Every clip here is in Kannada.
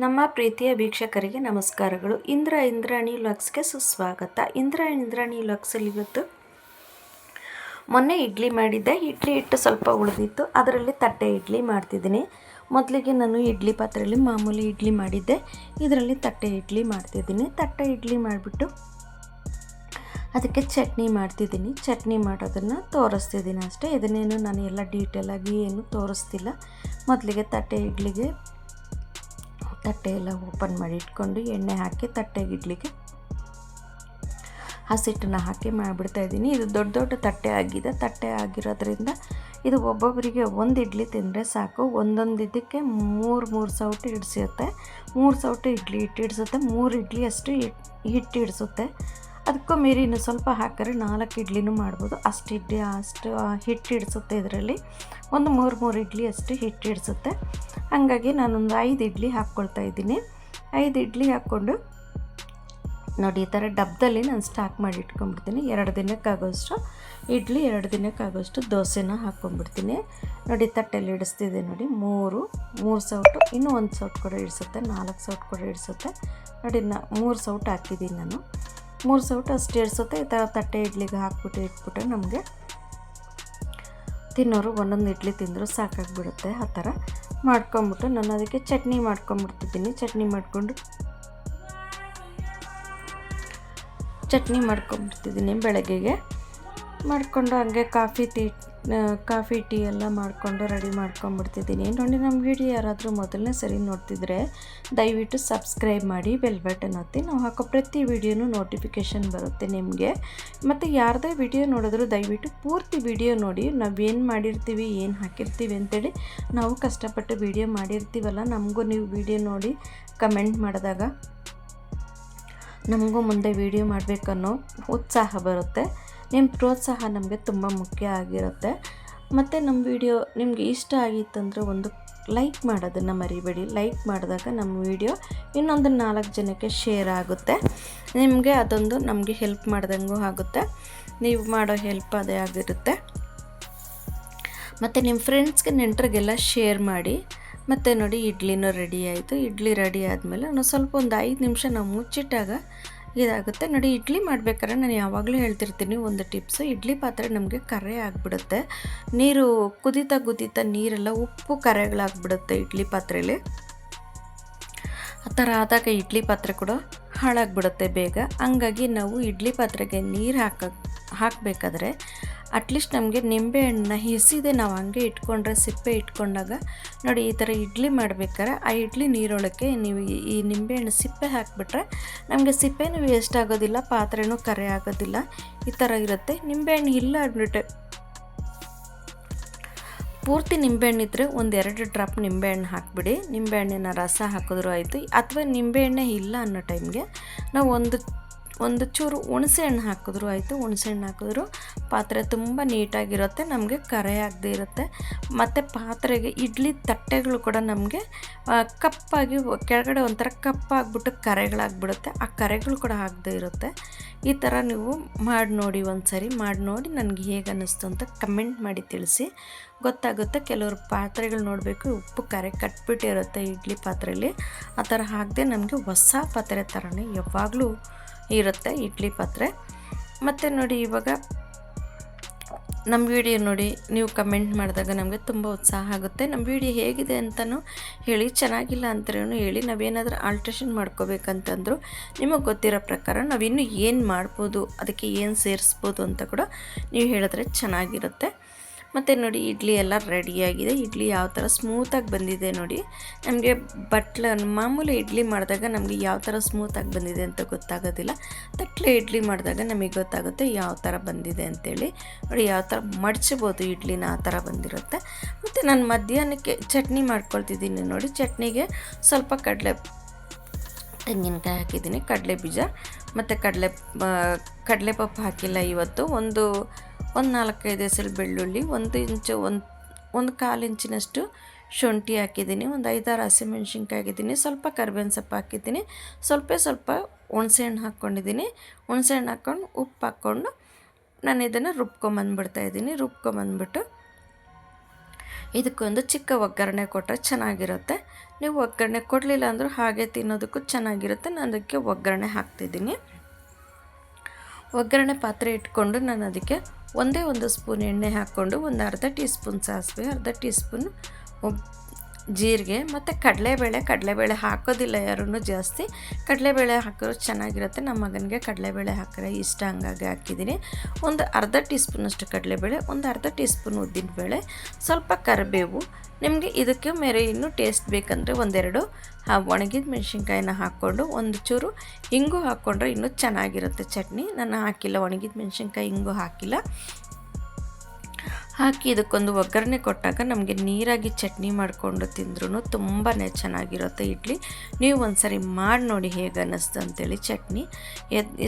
ನಮ್ಮ ಪ್ರೀತಿಯ ವೀಕ್ಷಕರಿಗೆ ನಮಸ್ಕಾರಗಳು. ಇಂದ್ರಾಣಿ ವ್ಲಾಗ್ಸ್ಗೆ ಸುಸ್ವಾಗತ. ಇಂದ್ರಾಣಿ ವ್ಲಾಗ್ಸಲ್ಲಿ ಇವತ್ತು ಮೊನ್ನೆ ಇಡ್ಲಿ ಮಾಡಿದ್ದೆ. ಇಡ್ಲಿ ಹಿಟ್ಟು ಸ್ವಲ್ಪ ಉಳಿದಿತ್ತು, ಅದರಲ್ಲಿ ತಟ್ಟೆ ಇಡ್ಲಿ ಮಾಡ್ತಿದ್ದೀನಿ. ಮೊದಲಿಗೆ ನಾನು ಇಡ್ಲಿ ಪಾತ್ರೆಯಲ್ಲಿ ಮಾಮೂಲಿ ಇಡ್ಲಿ ಮಾಡಿದ್ದೆ, ಇದರಲ್ಲಿ ತಟ್ಟೆ ಇಡ್ಲಿ ಮಾಡ್ತಿದ್ದೀನಿ. ತಟ್ಟೆ ಇಡ್ಲಿ ಮಾಡಿಬಿಟ್ಟು ಅದಕ್ಕೆ ಚಟ್ನಿ ಮಾಡ್ತಿದ್ದೀನಿ. ಚಟ್ನಿ ಮಾಡೋದನ್ನು ತೋರಿಸ್ತಿದ್ದೀನಿ ಅಷ್ಟೇ. ಇದನ್ನೇನು ನಾನು ಎಲ್ಲ ಡೀಟೇಲಾಗಿ ಏನು ತೋರಿಸ್ತಿಲ್ಲ. ಮೊದಲಿಗೆ ತಟ್ಟೆ ಇಡ್ಲಿಗೆ ತಟ್ಟೆ ಎಲ್ಲ ಓಪನ್ ಮಾಡಿ ಇಟ್ಕೊಂಡು ಎಣ್ಣೆ ಹಾಕಿ ತಟ್ಟೆಗೆ ಇಡ್ಲಿಗೆ ಹಸಿಟ್ಟನ್ನು ಹಾಕಿ ಮಾಡಿಬಿಡ್ತಾಯಿದ್ದೀನಿ. ಇದು ದೊಡ್ಡ ದೊಡ್ಡ ತಟ್ಟೆ ಆಗಿದೆ. ತಟ್ಟೆ ಆಗಿರೋದ್ರಿಂದ ಇದು ಒಬ್ಬೊಬ್ಬರಿಗೆ ಒಂದು ಇಡ್ಲಿ ತಿಂದರೆ ಸಾಕು. ಒಂದೊಂದು ಇದಕ್ಕೆ ಮೂರು ಸೌಟು ಹಿಡಿಸುತ್ತೆ. 3 ಸೌಟು ಇಡ್ಲಿ ಹಿಟ್ಟು ಹಿಡಿಸುತ್ತೆ. 3 ಇಡ್ಲಿ ಅಷ್ಟು ಹಿಟ್ಟು ಹಿಡಿಸುತ್ತೆ. ಅದಕ್ಕೂ ಮೀರಿ ಇನ್ನು ಸ್ವಲ್ಪ ಹಾಕಿದ್ರೆ 4 ಇಡ್ಲಿನೂ ಮಾಡ್ಬೋದು. ಅಷ್ಟು ಹಿಟ್ಟು ಹಿಡಿಸುತ್ತೆ. ಇದರಲ್ಲಿ ಒಂದು 3 ಇಡ್ಲಿ ಅಷ್ಟು ಹಿಟ್ಟು ಹಿಡಿಸುತ್ತೆ. ಹಾಗಾಗಿ ನಾನೊಂದು 5 ಇಡ್ಲಿ ಹಾಕ್ಕೊಳ್ತಾ ಇದ್ದೀನಿ. 5 ಇಡ್ಲಿ ಹಾಕ್ಕೊಂಡು ನೋಡಿ, ಈ ಥರ ಡಬ್ಬದಲ್ಲಿ ನಾನು ಸ್ಟಾಕ್ ಮಾಡಿ ಇಟ್ಕೊಂಡ್ಬಿಡ್ತೀನಿ. 2 ದಿನಕ್ಕಾಗೋಷ್ಟು ಇಡ್ಲಿ, 2 ದಿನಕ್ಕಾಗೋಷ್ಟು ದೋಸೆನ ಹಾಕ್ಕೊಂಡ್ಬಿಡ್ತೀನಿ. ನೋಡಿ, ತಟ್ಟೆಯಲ್ಲಿ ಇಡಿಸ್ತಿದೆ ನೋಡಿ. 3 ಸೌಟು, ಇನ್ನೂ 1 ಸೌಟ್ ಕೂಡ ಇಡಿಸುತ್ತೆ. 4 ಸೌಟ್ ಕೂಡ ಇಡಿಸುತ್ತೆ. ನೋಡಿ, 3 ಸೌಟ್ ಹಾಕಿದ್ದೀನಿ ನಾನು. 3 ಸೌಟು ಅಷ್ಟು ಇಡಿಸುತ್ತೆ. ಈ ಥರ ತಟ್ಟೆ ಇಡ್ಲಿಗೆ ಹಾಕ್ಬಿಟ್ಟು ಇಟ್ಬಿಟ್ರೆ ನಮಗೆ ತಿನ್ನೋರು ಒಂದೊಂದು ಇಡ್ಲಿ ತಿಂದರೂ ಸಾಕಾಗಿಬಿಡುತ್ತೆ. ಆ ಥರ ಮಾಡ್ಕೊಂಬಿಟ್ಟು ನಾನು ಅದಕ್ಕೆ ಚಟ್ನಿ ಮಾಡ್ಕೊಂಬಿಡ್ತಿದ್ದೀನಿ. ಚಟ್ನಿ ಮಾಡ್ಕೊಂಬಿಡ್ತಿದ್ದೀನಿ ಬೆಳಗ್ಗೆಗೆ. ಮಾಡಿಕೊಂಡು ಹಂಗೆ ಕಾಫಿ ಟೀ ಎಲ್ಲ ಮಾಡಿಕೊಂಡು ರೆಡಿ ಮಾಡ್ಕೊಂಬಿಡ್ತಿದ್ದೀನಿ. ನೋಡಿ, ನಮ್ಮ ವಿಡಿಯೋ ಯಾರಾದರೂ ಮೊದಲನೇ ಸರಿ ನೋಡ್ತಿದ್ರೆ ದಯವಿಟ್ಟು ಸಬ್ಸ್ಕ್ರೈಬ್ ಮಾಡಿ, ಬೆಲ್ ಬಟನ್ ಒತ್ತಿ. ನಾವು ಹಾಕೋ ಪ್ರತಿ ವಿಡಿಯೋನೂ ನೋಟಿಫಿಕೇಷನ್ ಬರುತ್ತೆ ನಿಮಗೆ. ಮತ್ತು ಯಾರದೇ ವಿಡಿಯೋ ನೋಡಿದ್ರು ದಯವಿಟ್ಟು ಪೂರ್ತಿ ವಿಡಿಯೋ ನೋಡಿ. ನಾವೇನು ಮಾಡಿರ್ತೀವಿ, ಏನು ಹಾಕಿರ್ತೀವಿ ಅಂತೇಳಿ ನಾವು ಕಷ್ಟಪಟ್ಟು ವಿಡಿಯೋ ಮಾಡಿರ್ತೀವಲ್ಲ, ನಮಗೂ ನೀವು ವಿಡಿಯೋ ನೋಡಿ ಕಮೆಂಟ್ ಮಾಡಿದಾಗ ನಮಗೂ ಮುಂದೆ ವಿಡಿಯೋ ಮಾಡಬೇಕನ್ನೋ ಉತ್ಸಾಹ ಬರುತ್ತೆ. ನಿಮ್ಮ ಪ್ರೋತ್ಸಾಹ ನಮಗೆ ತುಂಬ ಮುಖ್ಯ ಆಗಿರುತ್ತೆ. ಮತ್ತು ನಮ್ಮ ವಿಡಿಯೋ ನಿಮಗೆ ಇಷ್ಟ ಆಗಿತ್ತಂದರೆ ಒಂದು ಲೈಕ್ ಮಾಡೋದನ್ನು ಮರಿಬೇಡಿ. ಲೈಕ್ ಮಾಡಿದಾಗ ನಮ್ಮ ವಿಡಿಯೋ ಇನ್ನೊಂದು 4 ಜನಕ್ಕೆ ಶೇರ್ ಆಗುತ್ತೆ. ನಿಮಗೆ ಅದೊಂದು ನಮಗೆ ಹೆಲ್ಪ್ ಮಾಡ್ದಂಗೂ ಆಗುತ್ತೆ. ನೀವು ಮಾಡೋ ಹೆಲ್ಪ್ ಅದೇ ಆಗಿರುತ್ತೆ. ಮತ್ತು ನಿಮ್ಮ ಫ್ರೆಂಡ್ಸ್ಗೆ, ನೆಂಟರಿಗೆಲ್ಲ ಶೇರ್ ಮಾಡಿ. ಮತ್ತು ನೋಡಿ, ಇಡ್ಲಿನೂ ರೆಡಿ ಆಯಿತು. ಇಡ್ಲಿ ರೆಡಿ ಆದಮೇಲೆ ಸ್ವಲ್ಪ ಒಂದು 5 ನಿಮಿಷ ನಾವು ಮುಚ್ಚಿಟ್ಟಾಗ ಇದಾಗುತ್ತೆ. ನೋಡಿ, ಇಡ್ಲಿ ಮಾಡ್ಬೇಕಾದ್ರೆ ನಾನು ಯಾವಾಗಲೂ ಹೇಳ್ತಿರ್ತೀನಿ ಒಂದು ಟಿಪ್ಸು. ಇಡ್ಲಿ ಪಾತ್ರೆ ನಮಗೆ ಕರೆ ಆಗಿಬಿಡುತ್ತೆ. ನೀರು ಕುದೀತಾ ನೀರೆಲ್ಲ ಉಪ್ಪು ಕರೆಗಳಾಗ್ಬಿಡುತ್ತೆ ಇಡ್ಲಿ ಪಾತ್ರೆಯಲ್ಲಿ. ಆ ಥರ ಆದಾಗ ಇಡ್ಲಿ ಪಾತ್ರೆ ಕೂಡ ಹಾಳಾಗಿಬಿಡುತ್ತೆ ಬೇಗ. ಹಂಗಾಗಿ ನಾವು ಇಡ್ಲಿ ಪಾತ್ರೆಗೆ ನೀರು ಹಾಕಬೇಕಾದ್ರೆ ಅಟ್ಲೀಸ್ಟ್ ನಮಗೆ ನಿಂಬೆಹಣ್ಣನ್ನ ಹಿಸಿದೆ ನಾವು ಹಂಗೆ ಇಟ್ಕೊಂಡ್ರೆ, ಸಿಪ್ಪೆ ಇಟ್ಕೊಂಡಾಗ ನೋಡಿ, ಈ ಥರ ಇಡ್ಲಿ ಮಾಡ್ಬೇಕಾದ್ರೆ ಆ ಇಡ್ಲಿ ನೀರೊಳಕ್ಕೆ ನೀವು ಈ ನಿಂಬೆಹಣ್ಣು ಸಿಪ್ಪೆ ಹಾಕಿಬಿಟ್ರೆ ನಮಗೆ ಸಿಪ್ಪೆನೂ ವೇಸ್ಟ್ ಆಗೋದಿಲ್ಲ, ಪಾತ್ರೆನೂ ಕರೆ ಆಗೋದಿಲ್ಲ. ಈ ಥರ ಇರುತ್ತೆ. ನಿಂಬೆಹಣ್ಣು ಇಲ್ಲ ಅಂದ್ಬಿಟ್ಟೆ ಪೂರ್ತಿ ನಿಂಬೆಹಣ್ಣಿದ್ರೆ 1-2 ಡ್ರಾಪ್ ನಿಂಬೆಹಣ್ಣು ಹಾಕಿಬಿಡಿ. ನಿಂಬೆಹಣ್ಣಿನ ರಸ ಹಾಕಿದ್ರೂ ಆಯಿತು. ಅಥವಾ ನಿಂಬೆಹಣ್ಣೆ ಇಲ್ಲ ಅನ್ನೋ ಟೈಮ್ಗೆ ನಾವು ಒಂದು ಚೂರು ಹುಣಸೆ ಹಣ್ಣು ಹಾಕಿದ್ರೂ ಆಯಿತು. ಹುಣಸೆ ಹಣ್ಣು ಹಾಕಿದ್ರು ಪಾತ್ರೆ ತುಂಬ ನೀಟಾಗಿರುತ್ತೆ, ನಮಗೆ ಕರೆ ಆಗದೆ ಇರುತ್ತೆ. ಮತ್ತು ಪಾತ್ರೆಗೆ ಇಡ್ಲಿ ತಟ್ಟೆಗಳು ಕೂಡ ನಮಗೆ ಕಪ್ಪಾಗಿ ಕೆಳಗಡೆ ಒಂಥರ ಕಪ್ಪಾಗಿಬಿಟ್ಟು ಕರೆಗಳಾಗ್ಬಿಡುತ್ತೆ. ಆ ಕರೆಗಳು ಕೂಡ ಆಗದೆ ಇರುತ್ತೆ. ಈ ಥರ ನೀವು ಮಾಡಿ ನೋಡಿ, ಒಂದು ಸರಿ ಮಾಡಿ ನೋಡಿ ನನಗೆ ಹೇಗೆ ಅನ್ನಿಸ್ತು ಅಂತ ಕಮೆಂಟ್ ಮಾಡಿ ತಿಳಿಸಿ. ಗೊತ್ತಾಗುತ್ತೆ. ಕೆಲವರು ಪಾತ್ರೆಗಳು ನೋಡಬೇಕು, ಉಪ್ಪು ಕರೆ ಕಟ್ಬಿಟ್ಟಿರುತ್ತೆ ಇಡ್ಲಿ ಪಾತ್ರೆಯಲ್ಲಿ. ಆ ಥರ ಆಗದೆ ನಮಗೆ ಹೊಸ ಪಾತ್ರೆ ಥರನೇ ಯಾವಾಗಲೂ ಇರುತ್ತೆ ಇಡ್ಲಿ ಪಾತ್ರೆ. ಮತ್ತು ನೋಡಿ, ಇವಾಗ ನಮ್ಮ ವಿಡಿಯೋ ನೋಡಿ ನೀವು ಕಮೆಂಟ್ ಮಾಡಿದಾಗ ನಮಗೆ ತುಂಬ ಉತ್ಸಾಹ ಆಗುತ್ತೆ. ನಮ್ಮ ವಿಡಿಯೋ ಹೇಗಿದೆ ಅಂತಲೂ ಹೇಳಿ, ಚೆನ್ನಾಗಿಲ್ಲ ಅಂತಲೂ ಹೇಳಿ. ನಾವೇನಾದರೂ ಆಲ್ಟ್ರೇಷನ್ ಮಾಡ್ಕೋಬೇಕಂತಂದ್ರು ನಿಮಗೆ ಗೊತ್ತಿರೋ ಪ್ರಕಾರ ನಾವಿನ್ನೂ ಏನು ಮಾಡ್ಬೋದು, ಅದಕ್ಕೆ ಏನು ಸೇರಿಸ್ಬೋದು ಅಂತ ಕೂಡ ನೀವು ಹೇಳಿದ್ರೆ ಚೆನ್ನಾಗಿರುತ್ತೆ. ಮತ್ತು ನೋಡಿ, ಇಡ್ಲಿ ಎಲ್ಲ ರೆಡಿಯಾಗಿದೆ. ಇಡ್ಲಿ ಯಾವ ಥರ ಸ್ಮೂತಾಗಿ ಬಂದಿದೆ ನೋಡಿ. ನಮಗೆ ಮಾಮೂಲಿ ಇಡ್ಲಿ ಮಾಡಿದಾಗ ನಮಗೆ ಯಾವ ಥರ ಸ್ಮೂತಾಗಿ ಬಂದಿದೆ ಅಂತ ಗೊತ್ತಾಗೋದಿಲ್ಲ. ತಟ್ಟಲೆ ಇಡ್ಲಿ ಮಾಡಿದಾಗ ನಮಗೆ ಗೊತ್ತಾಗುತ್ತೆ ಯಾವ ಥರ ಬಂದಿದೆ ಅಂತೇಳಿ. ನೋಡಿ, ಯಾವ ಥರ ಮಡಚ್ಬೋದು ಇಡ್ಲಿನ, ಆ ಥರ ಬಂದಿರುತ್ತೆ. ಮತ್ತು ನಾನು ಮಧ್ಯಾಹ್ನಕ್ಕೆ ಚಟ್ನಿ ಮಾಡ್ಕೊಳ್ತಿದ್ದೀನಿ ನೋಡಿ. ಚಟ್ನಿಗೆ ಸ್ವಲ್ಪ ತೆಂಗಿನಕಾಯಿ ಹಾಕಿದ್ದೀನಿ, ಕಡಲೆ ಬೀಜ ಮತ್ತು ಕಡಲೆಪಪ್ಪು ಹಾಕಿಲ್ಲ ಇವತ್ತು. ಒಂದು 4-5 ಎಸಳು ಬೆಳ್ಳುಳ್ಳಿ, 1 ಇಂಚಿನಷ್ಟು ಶುಂಠಿ ಹಾಕಿದ್ದೀನಿ, ಒಂದು 5-6 ಹಸಿಮೆಣ್ಸಿನ್ಕಾಯಿ ಹಾಕಿದ್ದೀನಿ, ಸ್ವಲ್ಪ ಕರಿಬೇವಿನ ಸೊಪ್ಪು ಹಾಕಿದ್ದೀನಿ, ಸ್ವಲ್ಪ ಹುಣಸೆಹಣ್ಣು ಹಾಕ್ಕೊಂಡಿದ್ದೀನಿ. ಹುಣಸೆಹಣ್ಣು ಹಾಕ್ಕೊಂಡು ಉಪ್ಪು ಹಾಕ್ಕೊಂಡು ನಾನು ಇದನ್ನು ರುಬ್ಕೊಂಬಂದ್ಬಿಡ್ತಾಯಿದ್ದೀನಿ. ರುಬ್ಕೊಂಬಂದ್ಬಿಟ್ಟು ಇದಕ್ಕೊಂದು ಚಿಕ್ಕ ಒಗ್ಗರಣೆ ಕೊಟ್ಟರೆ ಚೆನ್ನಾಗಿರುತ್ತೆ. ನೀವು ಒಗ್ಗರಣೆ ಕೊಡಲಿಲ್ಲ ಅಂದರೂ ಹಾಗೆ ತಿನ್ನೋದಕ್ಕೂ ಚೆನ್ನಾಗಿರುತ್ತೆ. ನಾನು ಅದಕ್ಕೆ ಒಗ್ಗರಣೆ ಹಾಕ್ತಿದ್ದೀನಿ. ಒಗ್ಗರಣೆ ಪಾತ್ರೆ ಇಟ್ಕೊಂಡು ನಾನು ಅದಕ್ಕೆ ಒಂದೇ ಒಂದು ಸ್ಪೂನ್ ಎಣ್ಣೆ ಹಾಕ್ಕೊಂಡು ಒಂದು ಅರ್ಧ ಟೀ ಸ್ಪೂನ್ ಸಾಸಿವೆ, ಅರ್ಧ ಟೀ ಸ್ಪೂನ್ ಜೀರಿಗೆ ಮತ್ತು ಕಡಲೆಬೇಳೆ ಹಾಕೋದಿಲ್ಲ ಯಾರೂ ಜಾಸ್ತಿ. ಕಡಲೆಬೇಳೆ ಹಾಕಿದ್ರು ಚೆನ್ನಾಗಿರುತ್ತೆ. ನಮ್ಮ ಮಗನಿಗೆ ಕಡಲೆಬೇಳೆ ಹಾಕಿದ್ರೆ ಇಷ್ಟ, ಹಂಗಾಗಿ ಹಾಕಿದ್ದೀನಿ. ಒಂದು ಅರ್ಧ ಟೀ ಸ್ಪೂನಷ್ಟು ಕಡಲೆಬೇಳೆ, ಒಂದು ಅರ್ಧ ಟೀ ಸ್ಪೂನ್ ಉದ್ದಿನಬೇಳೆ, ಸ್ವಲ್ಪ ಕರಿಬೇವು. ನಿಮಗೆ ಇದಕ್ಕೆ ಮೇರೆ ಇನ್ನೂ ಟೇಸ್ಟ್ ಬೇಕಂದರೆ ಒಂದೆರಡು ಒಣಗಿದ ಮೆಣಸಿನ್ಕಾಯಿನ ಹಾಕ್ಕೊಂಡು ಒಂದು ಚೂರು ಹಿಂಗು ಹಾಕ್ಕೊಂಡ್ರೆ ಇನ್ನೂ ಚೆನ್ನಾಗಿರುತ್ತೆ ಚಟ್ನಿ. ನಾನು ಹಾಕಿಲ್ಲ, ಒಣಗಿದ ಮೆಣಸಿನ್ಕಾಯಿ ಹಿಂಗು ಹಾಕಿಲ್ಲ. ಹಾಕಿ ಇದಕ್ಕೊಂದು ಒಗ್ಗರಣೆ ಕೊಟ್ಟಾಗ ನಮಗೆ ನೀರಾಗಿ ಚಟ್ನಿ ಮಾಡಿಕೊಂಡು ತಿಂದ್ರೂ ತುಂಬಾ ಚೆನ್ನಾಗಿರುತ್ತೆ ಇಡ್ಲಿ. ನೀವು ಒಂದು ಸರಿ ಮಾಡಿ ನೋಡಿ ಹೇಗೆ ಅನ್ನಿಸ್ತು ಅಂತೇಳಿ. ಚಟ್ನಿ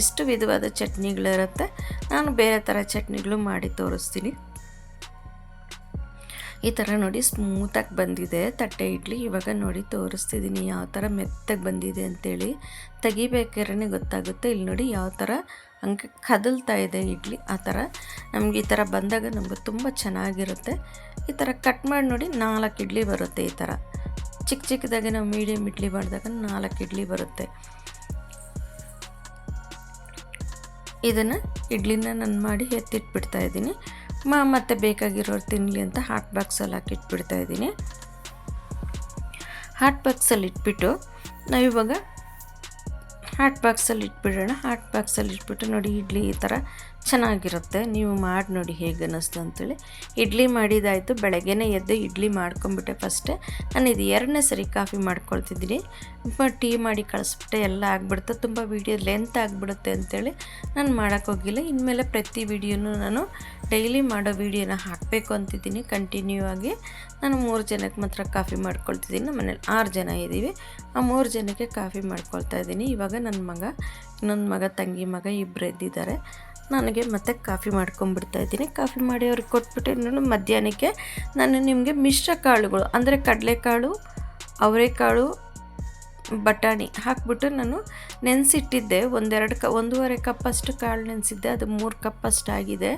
ಎಷ್ಟು ವಿಧವಾದ ಚಟ್ನಿಗಳಿರುತ್ತೆ, ನಾನು ಬೇರೆ ಥರ ಚಟ್ನಿಗಳು ಮಾಡಿ ತೋರಿಸ್ತೀನಿ. ಈ ಥರ ನೋಡಿ ಸ್ಮೂತಾಗಿ ಬಂದಿದೆ ತಟ್ಟೆ ಇಡ್ಲಿ. ಇವಾಗ ನೋಡಿ ತೋರಿಸ್ತಿದ್ದೀನಿ ಯಾವ ಥರ ಮೆತ್ತಗೆ ಬಂದಿದೆ ಅಂಥೇಳಿ. ತೆಗಿಬೇಕಾದ್ರೆ ಗೊತ್ತಾಗುತ್ತೆ. ಇಲ್ಲಿ ನೋಡಿ ಯಾವ ಥರ ಹಂಗೆ ಕದಲ್ತಾ ಇದೆ ಇಡ್ಲಿ. ಆ ಥರ ನಮಗೆ ಈ ಥರ ಬಂದಾಗ ನಮಗೆ ತುಂಬ ಚೆನ್ನಾಗಿರುತ್ತೆ. ಈ ಥರ ಕಟ್ ಮಾಡಿ ನೋಡಿ 4 ಇಡ್ಲಿ ಬರುತ್ತೆ. ಈ ಥರ ಚಿಕ್ಕದಾಗಿ ನಾವು ಮೀಡಿಯಮ್ ಇಡ್ಲಿ ಮಾಡಿದಾಗ 4 ಇಡ್ಲಿ ಬರುತ್ತೆ. ಇದನ್ನು ಇಡ್ಲಿನ ನಾನು ಮಾಡಿ ಎತ್ತಿಟ್ಬಿಡ್ತಾಯಿದ್ದೀನಿ. ಮತ್ತು ಬೇಕಾಗಿರೋರು ತಿನ್ನಲಿ ಅಂತ ಹಾಟ್ ಬಾಕ್ಸಲ್ಲಿ ಹಾಕಿಟ್ಬಿಡ್ತಾಯಿದ್ದೀನಿ. ಹಾಟ್ ಬಾಕ್ಸಲ್ಲಿ ಇಟ್ಬಿಟ್ಟು ನಾವಿವಾಗ ಹಾಟ್ ಬಾಕ್ಸಲ್ಲಿ ಇಟ್ಬಿಡೋಣ. ಹಾಟ್ ಬಾಕ್ಸಲ್ಲಿ ಇಟ್ಬಿಟ್ಟು ನೋಡಿ ಇಡ್ಲಿ ಈ ಥರ ಚೆನ್ನಾಗಿರುತ್ತೆ. ನೀವು ಮಾಡಿ ನೋಡಿ ಹೇಗೆ ಅನ್ನಿಸ್ತು ಅಂತೇಳಿ. ಇಡ್ಲಿ ಮಾಡಿದಾಯಿತು. ಬೆಳಗ್ಗೆನೇ ಎದ್ದು ಇಡ್ಲಿ ಮಾಡ್ಕೊಂಬಿಟ್ಟೆ ಫಸ್ಟೇ. ನಾನು ಇದು 2ನೇ ಸರಿ ಕಾಫಿ ಮಾಡ್ಕೊಳ್ತಿದ್ದೀನಿ. ಟೀ ಮಾಡಿ ಕಳಿಸ್ಬಿಟ್ಟೆ, ಎಲ್ಲ ಆಗಿಬಿಡುತ್ತೆ. ತುಂಬ ವೀಡಿಯೋ ಲೆಂತ್ ಆಗಿಬಿಡುತ್ತೆ ಅಂಥೇಳಿ ನಾನು ಮಾಡೋಕ್ಕೋಗಿಲ್ಲ. ಇನ್ಮೇಲೆ ಪ್ರತಿ ವೀಡಿಯೋನೂ ನಾನು ಡೈಲಿ ಮಾಡೋ ವೀಡಿಯೋನ ಹಾಕಬೇಕು ಅಂತಿದ್ದೀನಿ ಕಂಟಿನ್ಯೂ ಆಗಿ. ನಾನು 3 ಜನಕ್ಕೆ ಮಾತ್ರ ಕಾಫಿ ಮಾಡ್ಕೊಳ್ತಿದ್ದೀನಿ. ನಮ್ಮ ಮನೇಲಿ 6 ಜನ ಇದ್ದೀವಿ. ಆ 3 ಜನಕ್ಕೆ ಕಾಫಿ ಮಾಡ್ಕೊಳ್ತಾ ಇದ್ದೀನಿ. ಇವಾಗ ನನ್ನ ಮಗ, ಇನ್ನೊಂದು ಮಗ, ತಂಗಿ ಮಗ ಇಬ್ಬರು ಎದ್ದಿದ್ದಾರೆ. ನನಗೆ ಮತ್ತೆ ಕಾಫಿ ಮಾಡ್ಕೊಂಬಿಡ್ತಾಯಿದ್ದೀನಿ. ಕಾಫಿ ಮಾಡಿ ಅವ್ರಿಗೆ ಕೊಟ್ಬಿಟ್ಟು ಇನ್ನೂ ಮಧ್ಯಾಹ್ನಕ್ಕೆ ನಾನು ನಿಮಗೆ ಮಿಶ್ರ ಕಾಳುಗಳು ಅಂದರೆ ಕಡಲೆಕಾಳು, ಅವರೆಕಾಳು, ಬಟಾಣಿ ಹಾಕ್ಬಿಟ್ಟು ನಾನು ನೆನೆಸಿಟ್ಟಿದ್ದೆ. 1.5 ಕಪ್ಪಷ್ಟು ಕಾಳು ನೆನೆಸಿದ್ದೆ. ಅದು 3 ಕಪ್ಪಷ್ಟು ಆಗಿದೆ.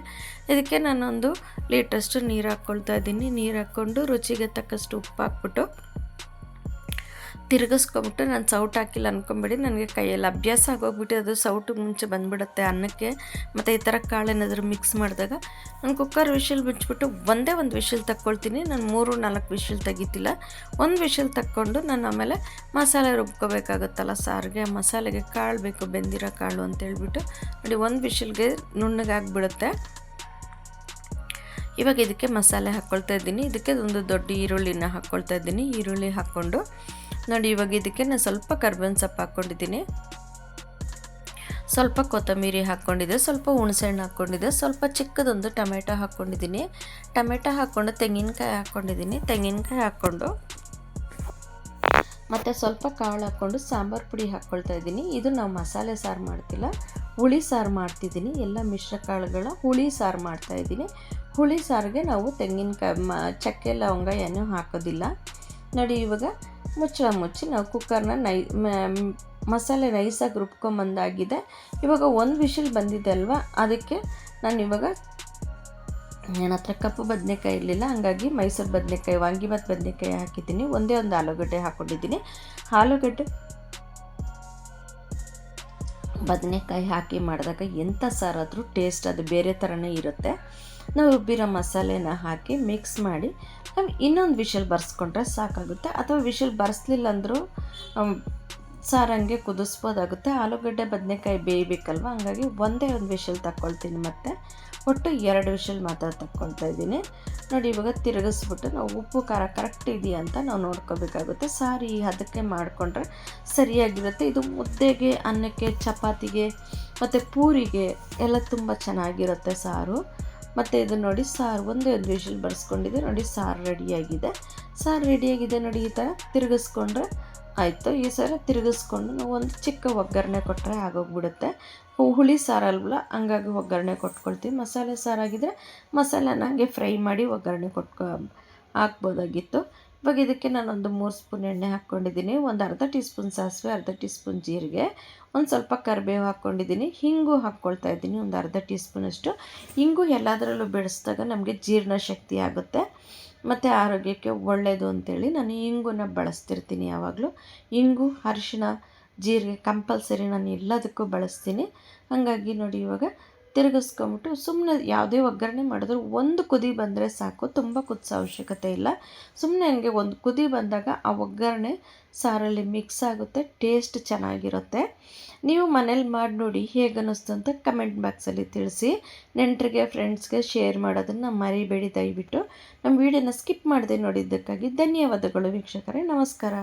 ಇದಕ್ಕೆ ನಾನೊಂದು ಲೀಟ್ರಷ್ಟು ನೀರು ಹಾಕ್ಕೊಳ್ತಾ ಇದ್ದೀನಿ. ನೀರು ಹಾಕ್ಕೊಂಡು ರುಚಿಗೆ ತಕ್ಕಷ್ಟು ಉಪ್ಪು ಹಾಕ್ಬಿಟ್ಟು ತಿರುಗಿಸ್ಕೊಂಬಿಟ್ಟು, ನಾನು ಸೌಟು ಹಾಕಿಲ್ಲ ಅಂದ್ಕೊಂಬೇಡಿ, ನನಗೆ ಕೈಯಲ್ಲಿ ಅಭ್ಯಾಸ ಆಗೋಗ್ಬಿಟ್ಟು ಅದು ಸೌಟು ಮುಂಚೆ ಬಂದುಬಿಡುತ್ತೆ ಅನ್ನಕ್ಕೆ. ಮತ್ತು ಈ ಥರ ಕಾಳೇನಾದರೂ ಮಿಕ್ಸ್ ಮಾಡಿದಾಗ ನಾನು ಕುಕ್ಕರ್ ವಿಷಲ್ ಬಿಟ್ಬಿಟ್ಟು ಒಂದೇ ಒಂದು ವಿಷಲ್ ತಕ್ಕೊಳ್ತೀನಿ. ನಾನು 3-4 ವಿಷಲ್ ತೆಗಿತಿಲ್ಲ. ಒಂದು ವಿಷಲ್ ತಕ್ಕೊಂಡು ನಾನು ಆಮೇಲೆ ಮಸಾಲೆ ರುಬ್ಕೋಬೇಕಾಗುತ್ತಲ್ಲ ಸಾರಿಗೆ, ಮಸಾಲೆಗೆ ಕಾಳು ಬೇಕು, ಬೆಂದಿರೋ ಕಾಳು ಅಂತೇಳ್ಬಿಟ್ಟು ನೋಡಿ ಒಂದು ವಿಷಲ್ಗೆ ನುಣ್ಣಗಾಗಿಬಿಡುತ್ತೆ. ಇವಾಗ ಇದಕ್ಕೆ ಮಸಾಲೆ ಹಾಕ್ಕೊಳ್ತಾ ಇದ್ದೀನಿ. ಇದಕ್ಕೆ ಒಂದು ದೊಡ್ಡ ಈರುಳ್ಳಿನ ಹಾಕ್ಕೊಳ್ತಾ ಇದ್ದೀನಿ. ಈರುಳ್ಳಿ ಹಾಕ್ಕೊಂಡು ನೋಡಿ ಇವಾಗ ಇದಕ್ಕೆ ನಾನು ಸ್ವಲ್ಪ ಕರ್ಬೇವಿನ ಸೊಪ್ಪು ಹಾಕ್ಕೊಂಡಿದ್ದೀನಿ, ಸ್ವಲ್ಪ ಕೊತ್ತಂಬರಿ ಹಾಕ್ಕೊಂಡಿದ್ದೆ, ಸ್ವಲ್ಪ ಹುಣಸೆಹಣ್ಣು ಹಾಕ್ಕೊಂಡಿದ್ದೆ, ಸ್ವಲ್ಪ ಚಿಕ್ಕದೊಂದು ಟೊಮೆಟೊ ಹಾಕ್ಕೊಂಡಿದ್ದೀನಿ. ಟೊಮೆಟೊ ಹಾಕ್ಕೊಂಡು ತೆಂಗಿನಕಾಯಿ ಹಾಕ್ಕೊಂಡಿದ್ದೀನಿ. ತೆಂಗಿನಕಾಯಿ ಹಾಕ್ಕೊಂಡು ಮತ್ತು ಸ್ವಲ್ಪ ಕಾಳು ಹಾಕ್ಕೊಂಡು ಸಾಂಬಾರು ಪುಡಿ ಹಾಕ್ಕೊಳ್ತಾ ಇದ್ದೀನಿ. ಇದು ನಾವು ಮಸಾಲೆ ಸಾರು ಮಾಡ್ತಿಲ್ಲ, ಹುಳಿ ಸಾರು ಮಾಡ್ತಿದ್ದೀನಿ. ಎಲ್ಲ ಮಿಶ್ರ ಕಾಳುಗಳ ಹುಳಿ ಸಾರು ಮಾಡ್ತಾಯಿದ್ದೀನಿ. ಹುಳಿ ಸಾರಿಗೆ ನಾವು ತೆಂಗಿನಕಾಯಿ, ಚಕ್ಕೆ, ಲವಂಗ ಏನೂ ಹಾಕೋದಿಲ್ಲ. ನೋಡಿ ಇವಾಗ ಮುಚ್ಚಿ ನಾವು ಕುಕ್ಕರ್ನ ಮಸಾಲೆ ನೈಸಾಗಿ ರುಬ್ಕೊಂಬಂದಾಗಿದೆ. ಇವಾಗ ಒಂದು ವಿಷಲ್ ಬಂದಿದೆ ಅಲ್ವಾ, ಅದಕ್ಕೆ ನಾನು ಇವಾಗ ನನ್ನ ಹತ್ರ ಕಪ್ಪು ಬದನೆಕಾಯಿ ಇರಲಿಲ್ಲ, ಹಾಗಾಗಿ ಮೈಸೂರು ಬದನೆಕಾಯಿ, ವಾಂಗಿಭಾತ್ ಬದನೆಕಾಯಿ ಹಾಕಿದ್ದೀನಿ. ಒಂದೇ ಒಂದು ಆಲೂಗಡ್ಡೆ ಹಾಕ್ಕೊಂಡಿದ್ದೀನಿ. ಆಲೂಗಡ್ಡೆ ಬದನೆಕಾಯಿ ಹಾಕಿ ಮಾಡಿದಾಗ ಎಂಥ ಸಾರಾದರೂ ಟೇಸ್ಟ್ ಅದು ಬೇರೆ ಥರನೇ ಇರುತ್ತೆ. ನಾವು ರುಬ್ಬಿರೋ ಮಸಾಲೆನ ಹಾಕಿ ಮಿಕ್ಸ್ ಮಾಡಿ ನಾವು ಇನ್ನೊಂದು ವಿಷಲ್ ಬರ್ಸ್ಕೊಂಡ್ರೆ ಸಾಕಾಗುತ್ತೆ. ಅಥವಾ ವಿಷಲ್ ಬರ್ಸ್ಲಿಲ್ಲ ಅಂದರೂ ಸಾರಂಗೆ ಕುದಿಸ್ಬೋದಾಗುತ್ತೆ. ಆಲೂಗಡ್ಡೆ ಬದನೆಕಾಯಿ ಬೇಯಬೇಕಲ್ವ, ಹಂಗಾಗಿ ಒಂದೇ ಒಂದು ವಿಷಲ್ ತಕ್ಕೊಳ್ತೀನಿ. ಮತ್ತು ಒಟ್ಟು 2 ವಿಷಲ್ ಮಾತ್ರ ತಕ್ಕೊಳ್ತಾ ಇದ್ದೀನಿ. ನೋಡಿ ಇವಾಗ ತಿರುಗಿಸ್ಬಿಟ್ಟು ನಾವು ಉಪ್ಪು ಖಾರ ಕರೆಕ್ಟ್ ಇದೆಯಾ ಅಂತ ನಾವು ನೋಡ್ಕೋಬೇಕಾಗುತ್ತೆ. ಸಾರು ಈ ಹದಕ್ಕೆ ಮಾಡಿಕೊಂಡ್ರೆ ಸರಿಯಾಗಿರುತ್ತೆ. ಇದು ಮುದ್ದೆಗೆ, ಅನ್ನಕ್ಕೆ, ಚಪಾತಿಗೆ ಮತ್ತು ಪೂರಿಗೆ ಎಲ್ಲ ತುಂಬ ಚೆನ್ನಾಗಿರುತ್ತೆ ಸಾರು. ಮತ್ತು ಇದು ನೋಡಿ ಸಾರು ಒಂದೇ ಒಂದು ವಿಷಲ್ ಬರ್ಸ್ಕೊಂಡಿದೆ. ನೋಡಿ ಸಾರು ರೆಡಿಯಾಗಿದೆ. ನೋಡಿ ಈ ಥರ ತಿರುಗಿಸ್ಕೊಂಡ್ರೆ ಆಯಿತು. ಈ ಸಲ ತಿರುಗಿಸ್ಕೊಂಡು ನಾವು ಒಂದು ಚಿಕ್ಕ ಒಗ್ಗರಣೆ ಕೊಟ್ಟರೆ ಆಗೋಗ್ಬಿಡುತ್ತೆ. ಹುಳಿ ಸಾರಲ್ವಲ್ಲ, ಹಂಗಾಗಿ ಒಗ್ಗರಣೆ ಕೊಟ್ಕೊಳ್ತೀವಿ. ಮಸಾಲೆ ಸಾರಾಗಿದ್ದರೆ ಮಸಾಲೆನ ಹಾಗೆ ಫ್ರೈ ಮಾಡಿ ಒಗ್ಗರಣೆ ಹಾಕ್ಬೋದಾಗಿತ್ತು. ಇವಾಗ ಇದಕ್ಕೆ ನಾನೊಂದು 3 ಸ್ಪೂನ್ ಎಣ್ಣೆ ಹಾಕ್ಕೊಂಡಿದ್ದೀನಿ. ಒಂದು ಅರ್ಧ ಟೀ ಸ್ಪೂನ್ ಸಾಸಿವೆ, ಅರ್ಧ ಟೀ ಸ್ಪೂನ್ ಜೀರಿಗೆ, ಒಂದು ಸ್ವಲ್ಪ ಕರಿಬೇವು ಹಾಕ್ಕೊಂಡಿದ್ದೀನಿ. ಹಿಂಗು ಹಾಕ್ಕೊಳ್ತಾ ಇದ್ದೀನಿ, ಒಂದು ಅರ್ಧ ಟೀ ಸ್ಪೂನಷ್ಟು. ಹಿಂಗು ಎಲ್ಲದರಲ್ಲೂ ಬೆಳೆಸಿದಾಗ ನಮಗೆ ಜೀರ್ಣ ಶಕ್ತಿ ಆಗುತ್ತೆ. ಮತ್ತು ಆರೋಗ್ಯಕ್ಕೆ ಒಳ್ಳೆಯದು ಅಂತೇಳಿ ನಾನು ಇಂಗನ್ನ ಬಳಸ್ತಿರ್ತೀನಿ ಯಾವಾಗಲೂ. ಇಂಗು, ಅರಿಶಿಣ, ಜೀರಿಗೆ ಕಂಪಲ್ಸರಿ ನಾನು ಎಲ್ಲದಕ್ಕೂ ಬಳಸ್ತೀನಿ. ಹಾಗಾಗಿ ನೋಡಿ ಇವಾಗ ತಿರುಗಿಸ್ಕೊಂಬಿಟ್ಟು ಸುಮ್ಮನೆ ಯಾವುದೇ ಒಗ್ಗರಣೆ ಮಾಡಿದ್ರು ಒಂದು ಕುದಿ ಬಂದರೆ ಸಾಕು, ತುಂಬ ಕುದಿಸೋ ಅವಶ್ಯಕತೆ ಇಲ್ಲ. ಸುಮ್ಮನೆ ಹಂಗೆ ಒಂದು ಕುದಿ ಬಂದಾಗ ಆ ಒಗ್ಗರಣೆ ಸಾರಲ್ಲಿ ಮಿಕ್ಸ್ ಆಗುತ್ತೆ, ಟೇಸ್ಟ್ ಚೆನ್ನಾಗಿರುತ್ತೆ. ನೀವು ಮನೇಲಿ ಮಾಡಿ ನೋಡಿ ಹೇಗೆ ಅನ್ನಿಸ್ತು ಅಂತ ಕಮೆಂಟ್ ಬಾಕ್ಸಲ್ಲಿ ತಿಳಿಸಿ. ನೆಂಟರಿಗೆ ಫ್ರೆಂಡ್ಸ್ಗೆ ಶೇರ್ ಮಾಡೋದನ್ನು ಮರಿಬೇಡಿ ದಯವಿಟ್ಟು. ನಮ್ಮ ವಿಡಿಯೋನ ಸ್ಕಿಪ್ ಮಾಡದೆ ನೋಡಿದ್ದಕ್ಕಾಗಿ ಧನ್ಯವಾದಗಳು ವೀಕ್ಷಕರೇ. ನಮಸ್ಕಾರ.